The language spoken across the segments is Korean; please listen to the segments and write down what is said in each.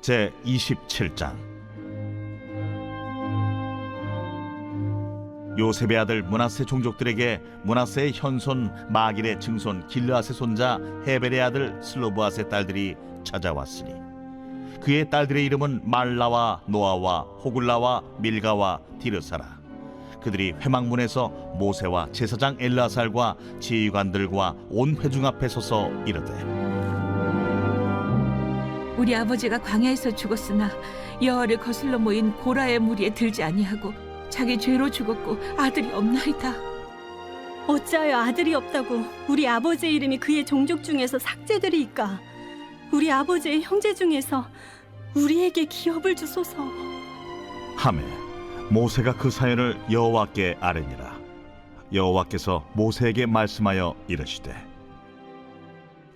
제27장. 요셉의 아들 므낫세 종족들에게 므낫세의 현손 마길의 증손 길르앗의 손자 헤벨의 아들 슬로브앗의 딸들이 찾아왔으니 그의 딸들의 이름은 말라와 노아와 호글라와 밀가와 디르사라. 그들이 회막문에서 모세와 제사장 엘르아살과 지휘관들과 온 회중 앞에 서서 이르되, 우리 아버지가 광야에서 죽었으나 여호와를 거슬러 모인 고라의 무리에 들지 아니하고 자기 죄로 죽었고 아들이 없나이다. 어찌하여 아들이 없다고 우리 아버지의 이름이 그의 종족 중에서 삭제되리이까? 우리 아버지의 형제 중에서 우리에게 기업을 주소서. 하매 모세가 그 사연을 여호와께 아뢰니라. 여호와께서 모세에게 말씀하여 이르시되,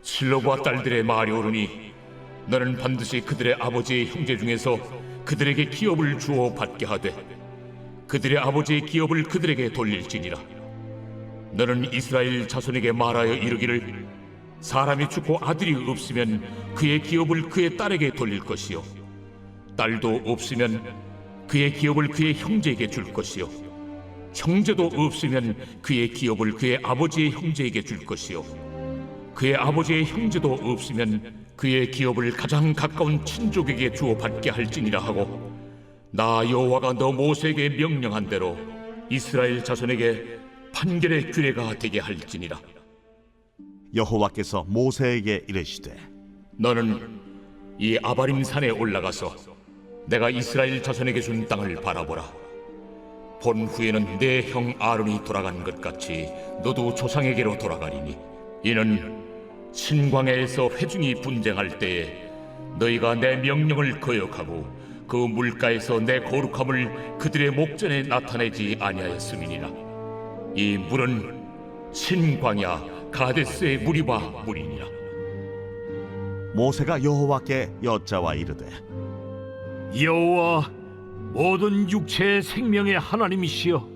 실로와 딸들의 말이 옳으니 너는 반드시 그들의 아버지의 형제 중에서 그들에게 기업을 주어 받게 하되 그들의 아버지의 기업을 그들에게 돌릴지니라. 너는 이스라엘 자손에게 말하여 이르기를, 사람이 죽고 아들이 없으면 그의 기업을 그의 딸에게 돌릴 것이요, 딸도 없으면 그의 기업을 그의 형제에게 줄 것이요, 형제도 없으면 그의 기업을 그의 아버지의 형제에게 줄 것이요, 그의 아버지의 형제도 없으면 그의 기업을 가장 가까운 친족에게 주어 받게 할지니라 하고, 나 여호와가 너 모세에게 명령한 대로 이스라엘 자손에게 판결의 규례가 되게 할지니라. 여호와께서 모세에게 이르시되, 너는 이 아바림 산에 올라가서 내가 이스라엘 자손에게 준 땅을 바라보라. 본 후에는 내 형 아론이 돌아간 것 같이 너도 조상에게로 돌아가리니, 이는 신광야에서 회중이 분쟁할 때에 너희가 내 명령을 거역하고 그 물가에서 내 거룩함을 그들의 목전에 나타내지 아니하였음이니라. 이 물은 신광야 가데스의 물이와 물이니라. 모세가 여호와께 여짜와 이르되, 여호와 모든 육체의 생명의 하나님이시여,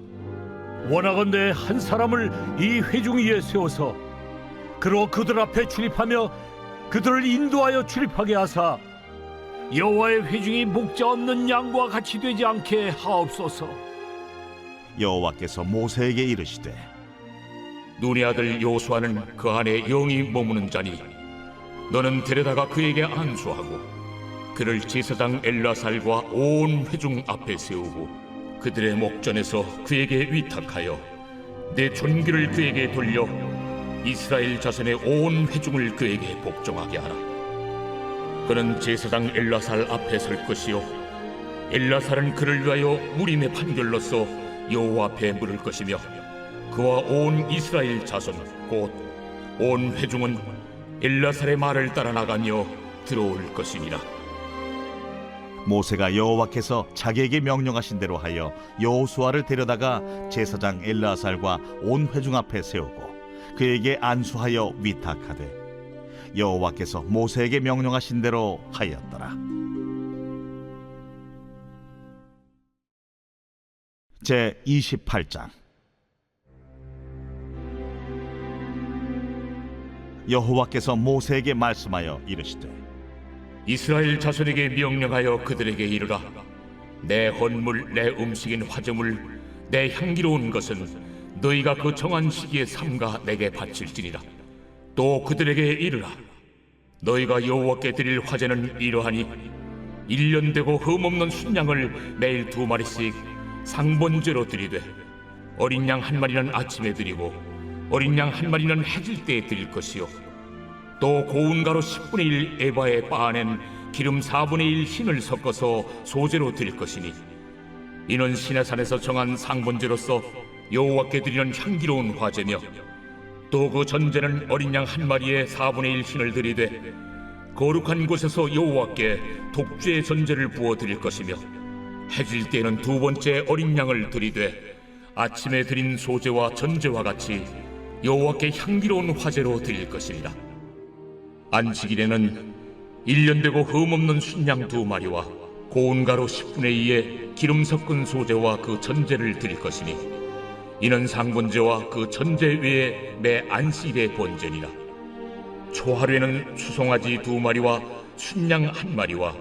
원하건대 한 사람을 이 회중 위에 세워서 그로 그들 앞에 출입하며 그들을 인도하여 출입하게 하사 여호와의 회중이 목자 없는 양과 같이 되지 않게 하옵소서. 여호와께서 모세에게 이르시되, 눈의 아들 요수아는 그 안에 영이 머무는 자니 너는 데려다가 그에게 안수하고 그를 제사장 엘르아살과 온 회중 앞에 세우고 그들의 목전에서 그에게 위탁하여 내 존귀를 그에게 돌려 이스라엘 자손의 온 회중을 그에게 복종하게 하라. 그는 제사장 엘르아살 앞에 설 것이요, 엘르아살은 그를 위하여 무림의 판결로서 여호와 앞에 물을 것이며 그와 온 이스라엘 자손 곧 온 회중은 엘르아살의 말을 따라 나가며 들어올 것이니라. 모세가 여호와께서 자기에게 명령하신 대로 하여 여호수아를 데려다가 제사장 엘르아살과 온 회중 앞에 세우고 그에게 안수하여 위탁하되 여호와께서 모세에게 명령하신 대로 하였더라. 제28장. 여호와께서 모세에게 말씀하여 이르시되, 이스라엘 자손에게 명령하여 그들에게 이르라. 내 헌물 내 음식인 화제물 내 향기로운 것은 너희가 그 정한 시기에 삼가 내게 바칠지니라. 또 그들에게 이르라. 너희가 여호와께 드릴 화제는 이러하니 1년 되고 흠없는 순양을 매일 2마리씩 상번제로 드리되 어린 양 1마리는 아침에 드리고 어린 양 1마리는 해질 때에 드릴 것이요, 또 고운 가루 10분의 1 에바에 빻아낸 기름 4분의 1 흰을 섞어서 소제로 드릴 것이니, 이는 시내산에서 정한 상번제로서 여호와께 드리는 향기로운 화제며, 또 그 전제는 어린 양 1마리에 4분의 1 흰을 드리되 거룩한 곳에서 여호와께 독주의 전제를 부어 드릴 것이며, 해질 때에는 2번째 어린 양을 드리되 아침에 드린 소제와 전제와 같이 여호와께 향기로운 화제로 드릴 것이니라. 안식일에는 1년 되고 흠없는 순양 2마리와 고운 가루 10분의 2에 기름 섞은 소제와 그 전제를 드릴 것이니, 이는 상번제와 그 전제 외에 매 안식일의 번제니라. 초하루에는 수송아지 2마리와 순양 1마리와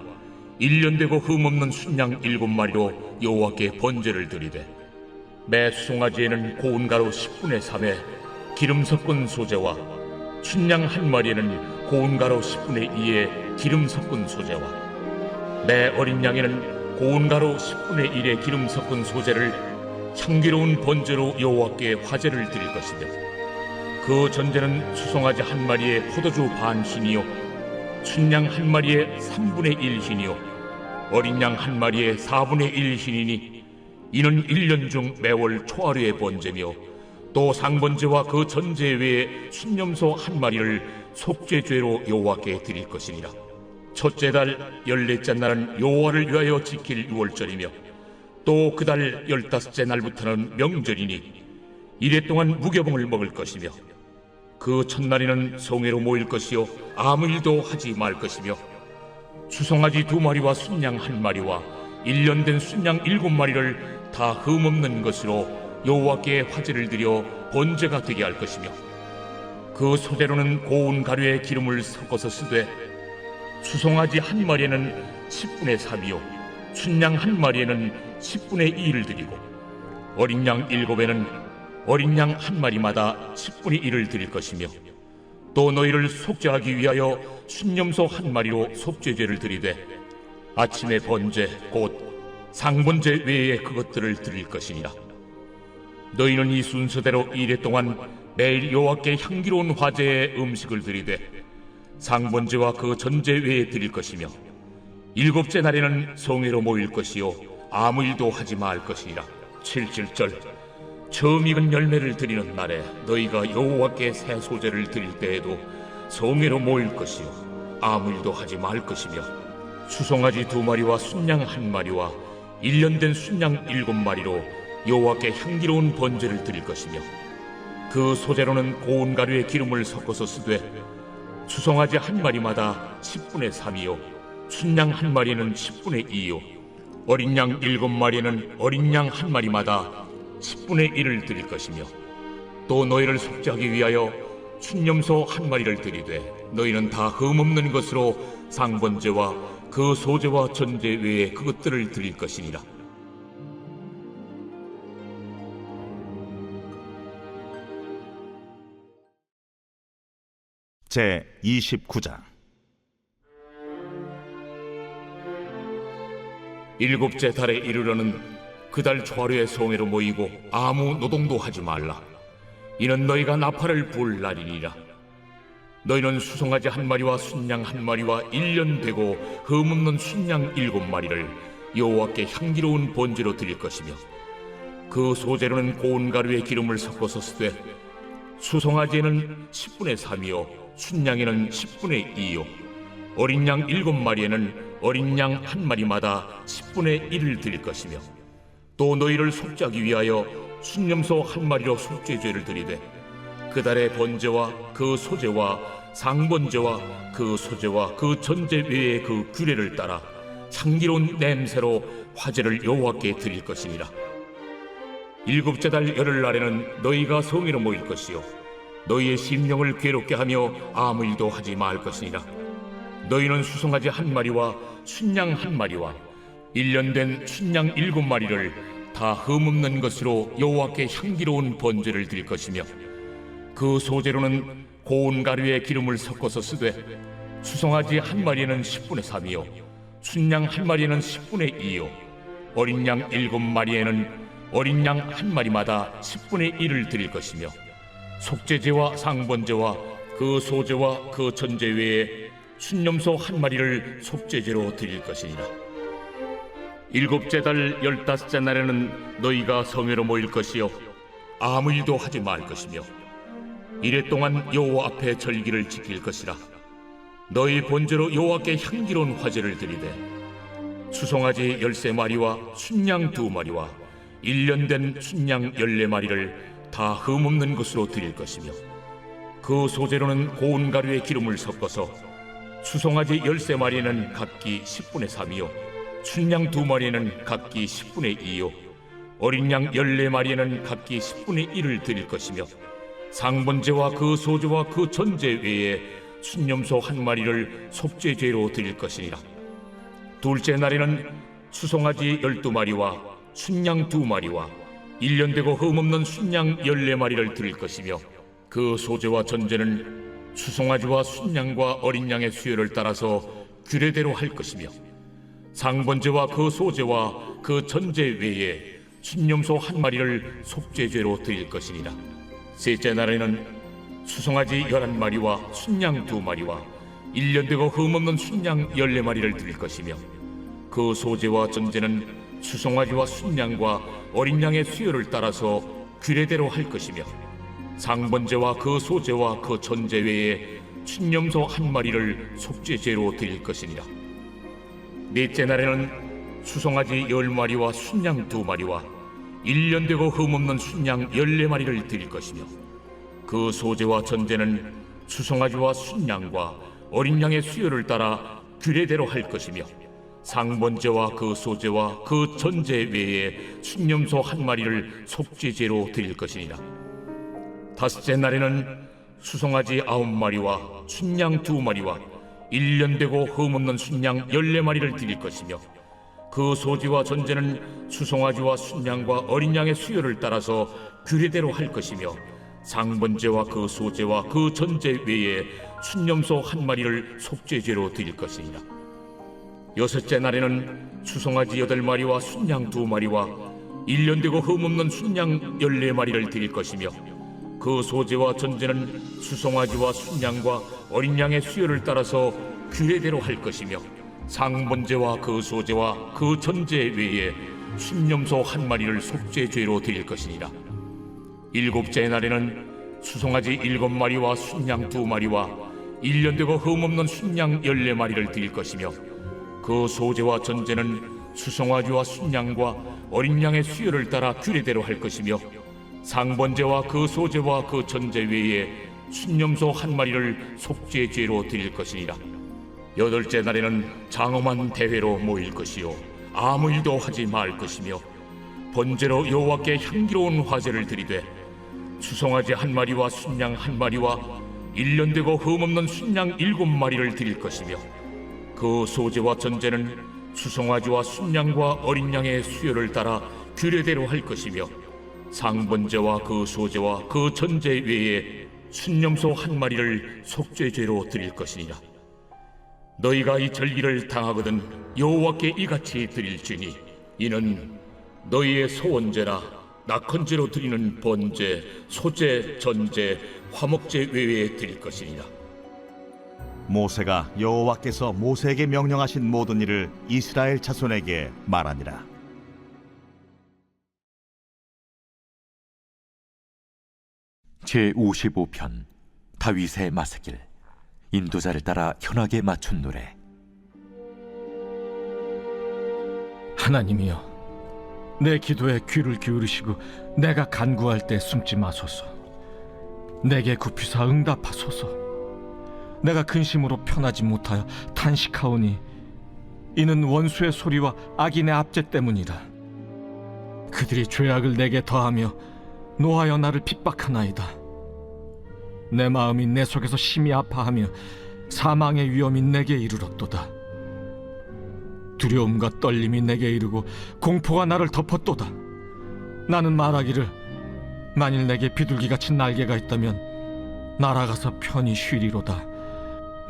1년 되고 흠없는 순양 7마리로 여호와께 번제를 드리되 매 수송아지에는 고운 가루 10분의 3에 기름 섞은 소재와 춘양 1마리에는 고운 가루 10분의 2에 기름 섞은 소재와 매 어린 양에는 고운 가루 10분의 1에 기름 섞은 소재를 향기로운 번제로 여호와께 화제를 드릴 것이며 그 전제는 수송아지 1마리에 포도주 반 흰이요 춘양 1마리에 3분의 1 흰이요 어린 양 1마리에 4분의 1 흰이니 이는 1년 중 매월 초하루의 번제며 또 상번제와 그 전제 외에 순념소 1마리를 속죄죄로 여호와께 드릴 것이니라. 첫째 달 14째 날은 여호와를 위하여 지킬 유월절이며 또 그 달 15째 날부터는 명절이니 이래 동안 무교봉을 먹을 것이며 그 첫날에는 성회로 모일 것이요 아무 일도 하지 말 것이며 수송아지 2마리와 순양 1마리와 1년 된 순양 7마리를 다 흠없는 것으로 여호와께 화제를 드려 번제가 되게 할 것이며 그 소재로는 고운 가루에 기름을 섞어서 쓰되 수송아지 1마리에는 10분의 3이요 순양 1마리에는 10분의 2를 드리고 어린 양 7에는 어린 양 1마리마다 10분의 1을 드릴 것이며 또 너희를 속죄하기 위하여 순념소 1마리로 속죄죄를 드리되 아침의 번제 곧 상번제 외에 그것들을 드릴 것이니라. 너희는 이 순서대로 이래 동안 매일 여호와께 향기로운 화제의 음식을 드리되 상번제와 그 전제 외에 드릴 것이며 7째 날에는 성회로 모일 것이요 아무 일도 하지 말 것이니라. 7절 처음 익은 열매를 드리는 날에 너희가 여호와께 새 소제를 드릴 때에도 성회로 모일 것이요 아무 일도 하지 말 것이며 수송아지 2마리와 순양 1마리와 1년 된 순양 7마리로 여호와께 향기로운 번제를 드릴 것이며 그 소재로는 고운 가루에 기름을 섞어서 쓰되 수송아지 1마리마다 10분의 3이요 순양 1마리는 10분의 2요 어린 양 7마리는 어린 양 1마리마다 10분의 1을 드릴 것이며 또 너희를 속죄하기 위하여 순념소 1마리를 드리되 너희는 다 흠없는 것으로 상번제와 그 소제와 전제 외에 그것들을 드릴 것이니라. 제 29장 7째 달에 이르러는 그 달 초하루에 성회로 모이고 아무 노동도 하지 말라. 이는 너희가 나팔을 불 날이니라. 너희는 수송아지 1마리와 순양 1마리와 1년 되고 흠없는 순양 7마리를 여호와께 향기로운 번제로 드릴 것이며 그 소재로는 고운 가루에 기름을 섞어서 쓰되 수송아지에는 10분의 3이요 순양에는 10분의 2요 어린 양 7마리에는 어린 양 1마리마다 10분의 1을 드릴 것이며 또 너희를 속죄하기 위하여 순념소 1마리로 속죄죄를 드리되 그 달의 번제와 그 소제와 상번제와 그 소제와 그 전제 외에 그 규례를 따라 향기로운 냄새로 화제를 여호와께 드릴 것이니라. 7째 달 열흘날에는 너희가 성회로 모일 것이요 너희의 심령을 괴롭게 하며 아무 일도 하지 말 것이니라. 너희는 수송아지 1마리와 순양 1마리와 1년 된 순양 7마리를 다 흠없는 것으로 여호와께 향기로운 번제를 드릴 것이며 그 소재로는 고운 가루에 기름을 섞어서 쓰되 수송아지 1마리에는 10분의 3이요 순양 1마리에는 10분의 2요 어린 양 7마리에는 어린 양 1마리마다 10분의 1을 드릴 것이며 속죄제와 상번제와 그 소제와 그 전제 외에 순념소 1마리를 속죄제로 드릴 것이니라. 7째 달 15째 날에는 너희가 성회로 모일 것이요 아무 일도 하지 말 것이며 이래 동안 여호와 앞에 절기를 지킬 것이라. 너희 본제로 여호와께 향기로운 화제를 드리되 수송아지 13마리와 순양 2마리와 1년 된 순양 14마리를 다 흠없는 것으로 드릴 것이며 그 소재로는 고운 가루에 기름을 섞어서 수송아지 13마리에는 각기 10분의 3이요 순양 2마리에는 각기 10분의 2요 어린 양 14마리에는 각기 10분의 1을 드릴 것이며 상번제와 그 소제와 그 전제 외에 순념소 1마리를 속죄죄로 드릴 것이니라. 둘째 날에는 수송아지 12마리와 순양 2마리와 1년 되고 흠없는 순양 14마리를 드릴 것이며, 그 소재와 전제는 수송아지와 순양과 어린 양의 수요를 따라서 규례대로 할 것이며, 상번제와 그 소재와 그 전제 외에 순념소 1마리를 속죄죄로 드릴 것이니라. 셋째 날에는 수송아지 11마리와 순양 2마리와 1년 되고 흠없는 순양 14마리를 드릴 것이며, 그 소재와 전제는 수송아지와 순양과 어린 양의 수요를 따라서 규례대로 할 것이며, 상번제와 그 소재와 그 전제 외에 순념소 1마리를 속죄죄로 드릴 것이니라. 넷째 날에는 수송아지 10마리와 순양 2마리와 1년 되고 흠없는 순양 14마리를 드릴 것이며, 그 소재와 전제는 수송아지와 순양과 어린 양의 수요를 따라 규례대로 할 것이며, 상번제와 그 소재와 그 전제 외에 순념소 1마리를 속죄죄로 드릴 것이니라. 다섯째 날에는 수송아지 9마리와 순양 2마리와 1년 되고 흠없는 순양 14마리를 드릴 것이며, 그 소재와 전제는 수송아지와 순양과 어린 양의 수요를 따라서 규례대로 할 것이며, 상번제와 그 소재와 그 전제 외에 순념소 1마리를 속죄죄로 드릴 것이니라. 여섯째 날에는 수송아지 8마리와 순양 2마리와 1년 되고 흠없는 순양 14마리를 드릴 것이며, 그 소재와 전제는 수송아지와 순양과 어린 양의 수요를 따라서 규례대로 할 것이며, 상번제와 그 소재와 그 전제 외에 순념소 1마리를 속죄죄로 드릴 것이니라. 일곱째 날에는 수송아지 7마리와 순양 2마리와 1년 되고 흠없는 순양 14마리를 드릴 것이며, 그 소재와 전제는 수송아지와 순양과 어린 양의 수요를 따라 규례대로 할 것이며, 상번제와 그 소재와 그 전제 외에 순념소 1마리를 속죄죄로 드릴 것이니라. 여덟째 날에는 장엄한 대회로 모일 것이요 아무 일도 하지 말 것이며, 번제로 여호와께 향기로운 화제를 드리되 수송아지 1마리와 순양 1마리와 1년 되고 흠없는 순양 7마리를 드릴 것이며, 그 소재와 전제는 수송아지와 순양과 어린 양의 수요를 따라 규례대로 할 것이며, 상번제와 그 소재와 그 전제 외에 순념소 1마리를 속죄죄로 드릴 것이니라. 너희가 이 절기를 당하거든 여호와께 이같이 드릴지니, 이는 너희의 소원제나 낙헌제로 드리는 번제, 소제, 전제, 화목제 외에 드릴 것이니라. 모세가 여호와께서 모세에게 명령하신 모든 일을 이스라엘 자손에게 말하니라. 제55편 다윗의 마스길. 인도자를 따라 현악에 맞춘 노래. 하나님이여, 내 기도에 귀를 기울이시고 내가 간구할 때 숨지 마소서. 내게 굽히사 응답하소서. 내가 근심으로 편하지 못하여 탄식하오니 이는 원수의 소리와 악인의 압제 때문이라. 그들이 죄악을 내게 더하며 노하여 나를 핍박하나이다. 내 마음이 내 속에서 심히 아파하며 사망의 위험이 내게 이르렀도다. 두려움과 떨림이 내게 이르고 공포가 나를 덮었도다. 나는 말하기를, 만일 내게 비둘기같이 날개가 있다면 날아가서 편히 쉬리로다.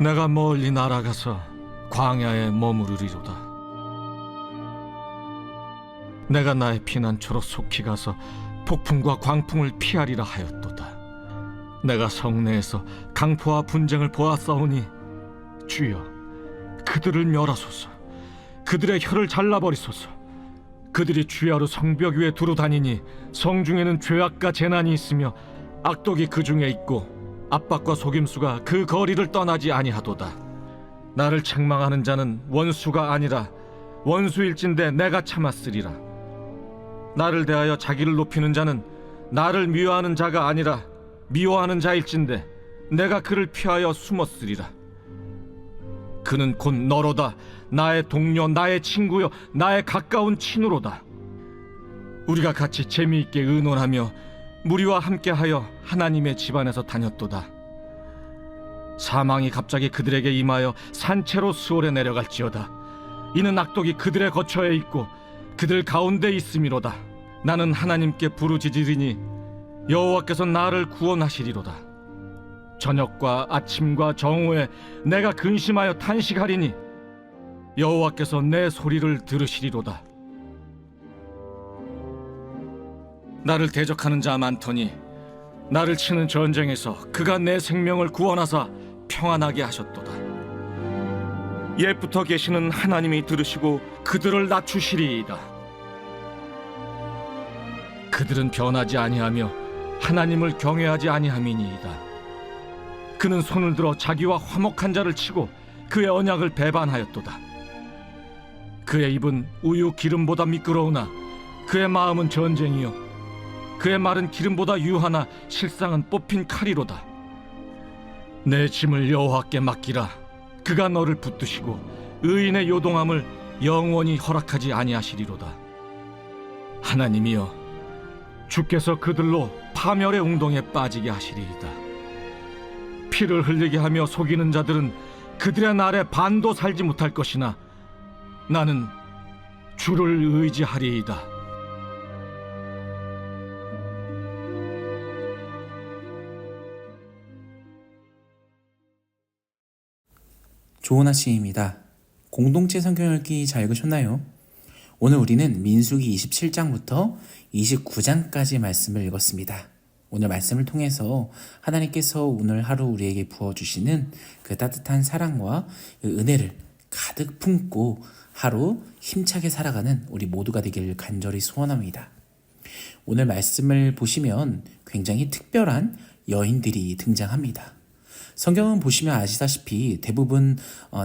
내가 멀리 날아가서 광야에 머무르리로다. 내가 나의 피난처로 속히 가서 폭풍과 광풍을 피하리라 하였도다. 내가 성내에서 강포와 분쟁을 보았사오니 주여, 그들을 멸하소서. 그들의 혀를 잘라버리소서. 그들이 주야로 성벽 위에 두루 다니니 성중에는 죄악과 재난이 있으며 악독이 그 중에 있고 압박과 속임수가 그 거리를 떠나지 아니하도다. 나를 책망하는 자는 원수가 아니라 원수일진데 내가 참았으리라. 나를 대하여 자기를 높이는 자는 나를 미워하는 자가 아니라 미워하는 자일진데 내가 그를 피하여 숨었으리라. 그는 곧 너로다. 나의 동료, 나의 친구여, 나의 가까운 친우로다. 우리가 같이 재미있게 의논하며 무리와 함께하여 하나님의 집안에서 다녔도다. 사망이 갑자기 그들에게 임하여 산채로 수월에 내려갈지어다. 이는 악독이 그들의 거처에 있고 그들 가운데 있음이로다. 나는 하나님께 부르짖으리니 여호와께서 나를 구원하시리로다. 저녁과 아침과 정오에 내가 근심하여 탄식하리니 여호와께서 내 소리를 들으시리로다. 나를 대적하는 자 많더니 나를 치는 전쟁에서 그가 내 생명을 구원하사 평안하게 하셨도다. 옛부터 계시는 하나님이 들으시고 그들을 낮추시리이다. 그들은 변하지 아니하며 하나님을 경외하지 아니함이니이다. 그는 손을 들어 자기와 화목한 자를 치고 그의 언약을 배반하였도다. 그의 입은 우유 기름보다 미끄러우나 그의 마음은 전쟁이요 그의 말은 기름보다 유하나 실상은 뽑힌 칼이로다. 내 짐을 여호와께 맡기라. 그가 너를 붙드시고 의인의 요동함을 영원히 허락하지 아니하시리로다. 하나님이여, 주께서 그들로 파멸의 웅덩이에 빠지게 하시리이다. 피를 흘리게 하며 속이는 자들은 그들의 날에 반도 살지 못할 것이나 나는 주를 의지하리이다. 좋은 아침입니다. 공동체 성경 읽기 잘 읽으셨나요? 오늘 우리는 민수기 27장부터 29장까지 말씀을 읽었습니다. 오늘 말씀을 통해서 하나님께서 오늘 하루 우리에게 부어주시는 그 따뜻한 사랑과 그 은혜를 가득 품고 하루 힘차게 살아가는 우리 모두가 되기를 간절히 소원합니다. 오늘 말씀을 보시면 굉장히 특별한 여인들이 등장합니다. 성경은 보시면 아시다시피 대부분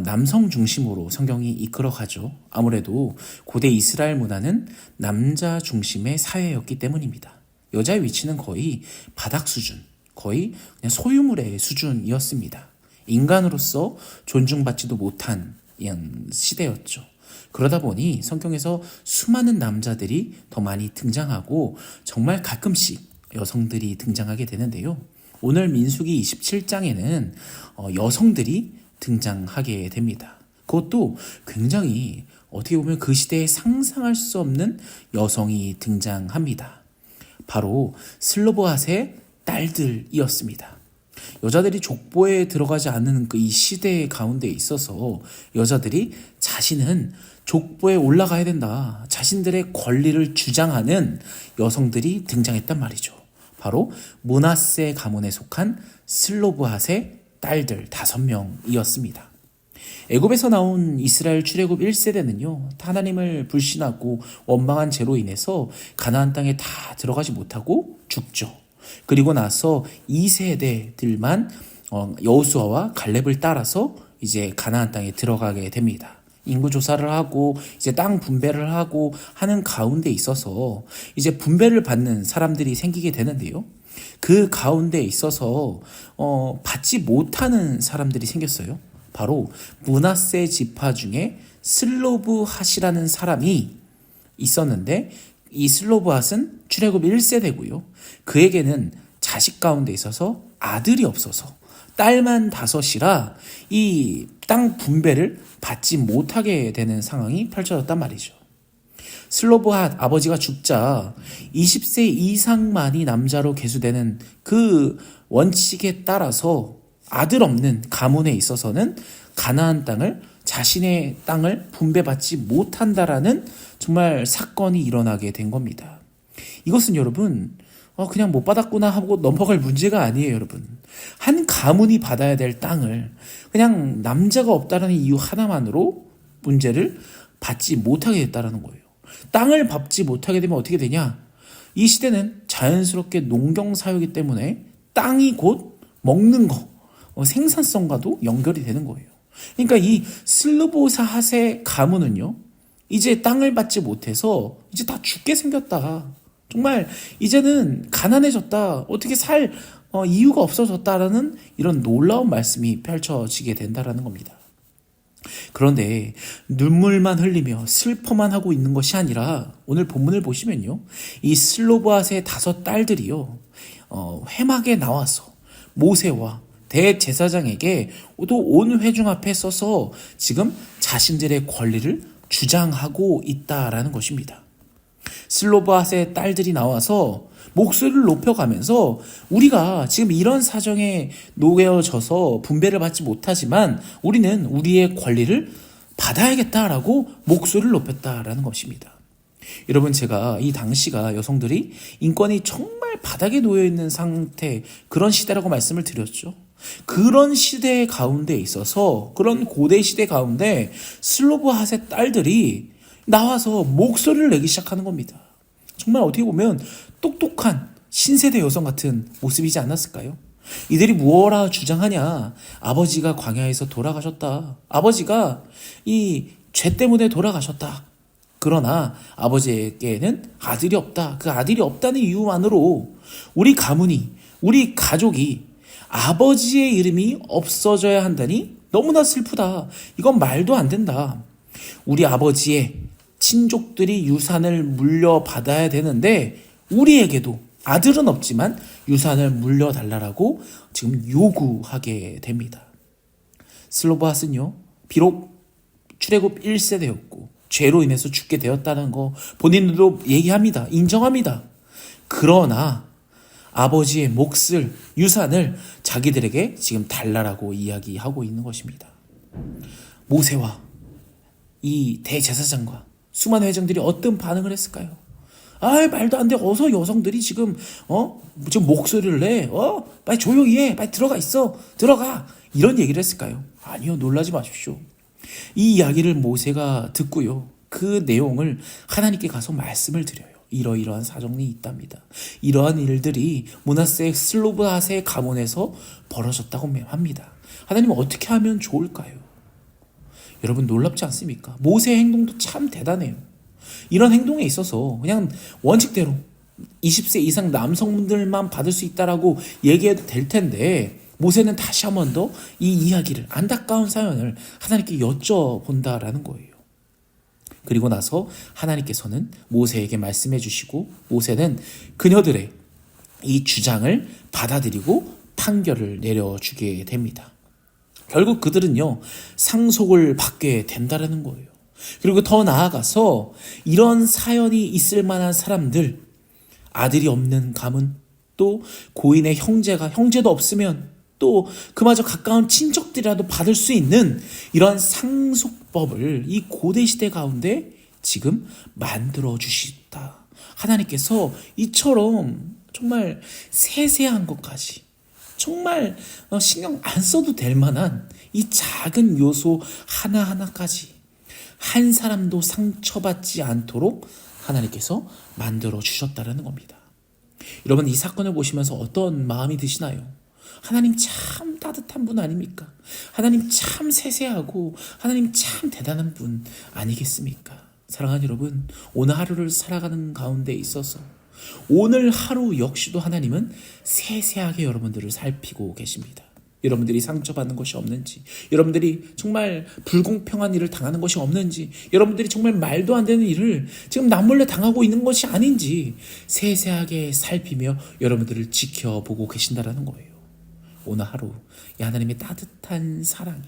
남성 중심으로 성경이 이끌어가죠. 아무래도 고대 이스라엘 문화는 남자 중심의 사회였기 때문입니다. 여자의 위치는 거의 바닥 수준, 거의 그냥 소유물의 수준이었습니다. 인간으로서 존중받지도 못한 시대였죠. 그러다 보니 성경에서 수많은 남자들이 더 많이 등장하고 정말 가끔씩 여성들이 등장하게 되는데요. 오늘 민수기 27장에는 여성들이 등장하게 됩니다. 그것도 굉장히 어떻게 보면 그 시대에 상상할 수 없는 여성이 등장합니다. 바로 슬로보핫의 딸들이었습니다. 여자들이 족보에 들어가지 않는 이 시대 가운데 있어서 여자들이 자신은 족보에 올라가야 된다, 자신들의 권리를 주장하는 여성들이 등장했단 말이죠. 바로 므낫세 가문에 속한 슬로브핫의 딸들 5명이었습니다. 애굽에서 나온 이스라엘 출애굽 1세대는요, 하나님을 불신하고 원망한 죄로 인해서 가나안 땅에 다 들어가지 못하고 죽죠. 그리고 나서 2세대들만 여호수아와 갈렙을 따라서 이제 가나안 땅에 들어가게 됩니다. 인구 조사를 하고 이제 땅 분배를 하고 하는 가운데 있어서 이제 분배를 받는 사람들이 생기게 되는데요. 그 가운데 있어서 받지 못하는 사람들이 생겼어요. 바로 므낫세 지파 중에 슬로브핫이라는 사람이 있었는데, 이 슬로브핫은 출애굽 1세대고요. 그에게는 자식 가운데 있어서 아들이 없어서 딸만 5이라 이 땅 분배를 받지 못하게 되는 상황이 펼쳐졌단 말이죠. 슬로브핫 아버지가 죽자 20세 이상만이 남자로 계수되는 그 원칙에 따라서 아들 없는 가문에 있어서는 가나안 땅을, 자신의 땅을 분배받지 못한다라는 정말 사건이 일어나게 된 겁니다. 이것은 여러분 그냥 못 받았구나 하고 넘어갈 문제가 아니에요, 여러분. 한 가문이 받아야 될 땅을 그냥 남자가 없다는 이유 하나만으로 문제를 받지 못하게 됐다는 거예요. 땅을 받지 못하게 되면 어떻게 되냐? 이 시대는 자연스럽게 농경사회이기 때문에 땅이 곧 먹는 거, 생산성과도 연결이 되는 거예요. 그러니까 이 슬로보핫의 가문은요, 이제 땅을 받지 못해서 이제 다 죽게 생겼다. 정말 이제는 가난해졌다, 어떻게 살 이유가 없어졌다라는 이런 놀라운 말씀이 펼쳐지게 된다라는 겁니다. 그런데 눈물만 흘리며 슬퍼만 하고 있는 것이 아니라 오늘 본문을 보시면요, 이 슬로브핫의 5 딸들이요, 회막에 나와서 모세와 대제사장에게 또 온 회중 앞에 서서 지금 자신들의 권리를 주장하고 있다라는 것입니다. 슬로바앗의 딸들이 나와서 목소리를 높여가면서 우리가 지금 이런 사정에 놓여져서 분배를 받지 못하지만 우리는 우리의 권리를 받아야겠다라고 목소리를 높였다라는 것입니다. 여러분, 제가 이 당시가 여성들이 인권이 정말 바닥에 놓여 있는 상태, 그런 시대라고 말씀을 드렸죠. 그런 시대 가운데 있어서, 그런 고대 시대 가운데 슬로바앗의 딸들이 나와서 목소리를 내기 시작하는 겁니다. 정말 어떻게 보면 똑똑한 신세대 여성 같은 모습이지 않았을까요? 이들이 무엇라 주장하냐? 아버지가 광야에서 돌아가셨다. 아버지가 이 죄 때문에 돌아가셨다. 그러나 아버지에게는 아들이 없다. 그 아들이 없다는 이유만으로 우리 가문이, 우리 가족이 아버지의 이름이 없어져야 한다니 너무나 슬프다. 이건 말도 안 된다. 우리 아버지의 친족들이 유산을 물려받아야 되는데 우리에게도 아들은 없지만 유산을 물려달라고 지금 요구하게 됩니다. 슬로바앗은요, 비록 출애굽 1세대였고 죄로 인해서 죽게 되었다는 거 본인들도 얘기합니다. 인정합니다. 그러나 아버지의 몫을, 유산을 자기들에게 지금 달라라고 이야기하고 있는 것입니다. 모세와 이 대제사장과 수많은 회장들이 어떤 반응을 했을까요? 말도 안 돼. 어서 여성들이 지금 목소리를 내. 빨리 조용히 해. 빨리 들어가 있어. 들어가. 이런 얘기를 했을까요? 아니요. 놀라지 마십시오. 이 이야기를 모세가 듣고요, 그 내용을 하나님께 가서 말씀을 드려요. 이러이러한 사정이 있답니다. 이러한 일들이 므낫세 슬로바앗의 가문에서 벌어졌다고 합니다. 하나님은 어떻게 하면 좋을까요? 여러분, 놀랍지 않습니까? 모세의 행동도 참 대단해요. 이런 행동에 있어서 그냥 원칙대로 20세 이상 남성분들만 받을 수 있다라고 얘기해도 될 텐데, 모세는 다시 한 번 더 이 이야기를, 안타까운 사연을 하나님께 여쭤본다라는 거예요. 그리고 나서 하나님께서는 모세에게 말씀해 주시고, 모세는 그녀들의 이 주장을 받아들이고 판결을 내려주게 됩니다. 결국 그들은요, 상속을 받게 된다라는 거예요. 그리고 더 나아가서 이런 사연이 있을 만한 사람들, 아들이 없는 가문, 또 고인의 형제도 없으면 또 그마저 가까운 친척들이라도 받을 수 있는 이런 상속법을 이 고대 시대 가운데 지금 만들어 주시다. 하나님께서 이처럼 정말 세세한 것까지, 정말 신경 안 써도 될 만한 이 작은 요소 하나하나까지 한 사람도 상처받지 않도록 하나님께서 만들어 주셨다는 겁니다. 여러분, 이 사건을 보시면서 어떤 마음이 드시나요? 하나님 참 따뜻한 분 아닙니까? 하나님 참 세세하고 하나님 참 대단한 분 아니겠습니까? 사랑하는 여러분, 오늘 하루를 살아가는 가운데 있어서 오늘 하루 역시도 하나님은 세세하게 여러분들을 살피고 계십니다. 여러분들이 상처받는 것이 없는지, 여러분들이 정말 불공평한 일을 당하는 것이 없는지, 여러분들이 정말 말도 안 되는 일을 지금 남몰래 당하고 있는 것이 아닌지 세세하게 살피며 여러분들을 지켜보고 계신다라는 거예요. 오늘 하루 이 하나님의 따뜻한 사랑에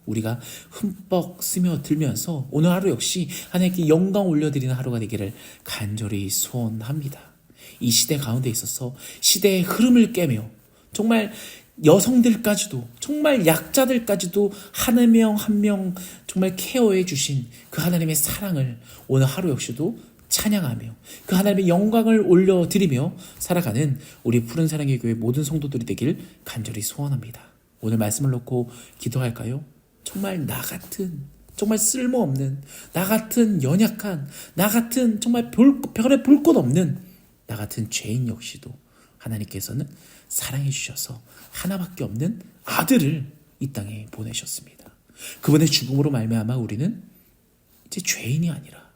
우리가 흠뻑 스며들면서 오늘 하루 역시 하나님께 영광 올려드리는 하루가 되기를 간절히 소원합니다. 이 시대 가운데 있어서 시대의 흐름을 깨며 정말 여성들까지도, 정말 약자들까지도 한 명 한 명 정말 케어해 주신 그 하나님의 사랑을 오늘 하루 역시도 찬양하며 그 하나님의 영광을 올려드리며 살아가는 우리 푸른 사랑의 교회 모든 성도들이 되길 간절히 소원합니다. 오늘 말씀을 놓고 기도할까요? 정말 나 같은, 정말 쓸모없는, 나 같은 연약한, 나 같은 정말 별에 볼 것 없는 나 같은 죄인 역시도 하나님께서는 사랑해 주셔서 하나밖에 없는 아들을 이 땅에 보내셨습니다. 그분의 죽음으로 말미암아 우리는 이제 죄인이 아니라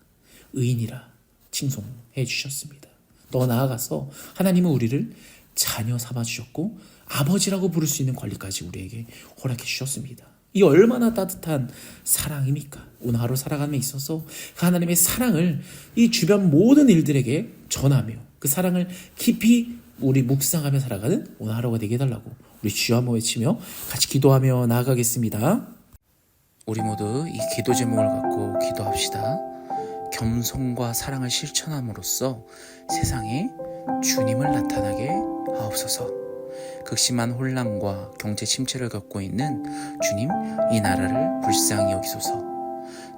의인이라 칭송해 주셨습니다. 더 나아가서 하나님은 우리를 자녀 삼아 주셨고 아버지라고 부를 수 있는 권리까지 우리에게 허락해 주셨습니다. 이 얼마나 따뜻한 사랑입니까? 오늘 하루 살아감에 있어서 그 하나님의 사랑을 이 주변 모든 일들에게 전하며 그 사랑을 깊이 우리 묵상하며 살아가는 오늘 하루가 되게 해달라고 우리 주여 한번 외치며 같이 기도하며 나아가겠습니다. 우리 모두 이 기도 제목을 갖고 기도합시다. 겸손과 사랑을 실천함으로써 세상에 주님을 나타나게 하옵소서. 극심한 혼란과 경제 침체를 겪고 있는 주님, 이 나라를 불쌍히 여기소서.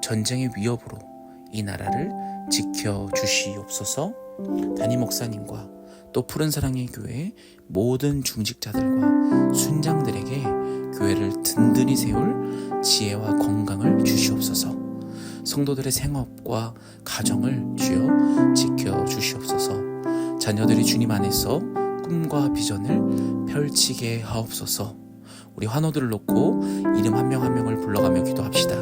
전쟁의 위협으로 이 나라를 지켜주시옵소서. 담임 목사님과 또 푸른 사랑의 교회 모든 중직자들과 순장들에게 교회를 든든히 세울 지혜와 건강을 주시옵소서. 성도들의 생업과 가정을 주여 지켜주시옵소서. 자녀들이 주님 안에서 꿈과 비전을 펼치게 하옵소서. 우리 환우들을 놓고 이름 한 명 한 명을 불러가며 기도합시다.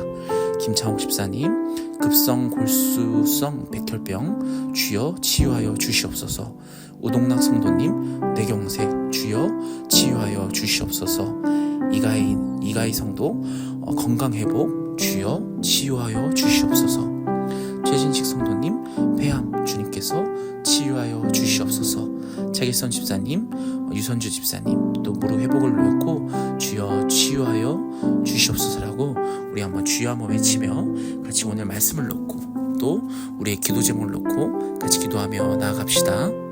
김창욱 집사님, 급성 골수성 백혈병 주여 치유하여 주시옵소서. 우동락 성도님, 뇌경색 주여 치유하여 주시옵소서. 이가희 성도 건강회복 주여 치유하여 주시옵소서. 최진식 성도님, 폐암 주님께서 치유하여 주시옵소서. 차길선 집사님, 유선주 집사님, 또 무릎 회복을 놓고 주여 치유하여 주시옵소서라고 우리 한번 주여 한번 외치며 같이 오늘 말씀을 놓고 또 우리의 기도 제목을 놓고 같이 기도하며 나아갑시다.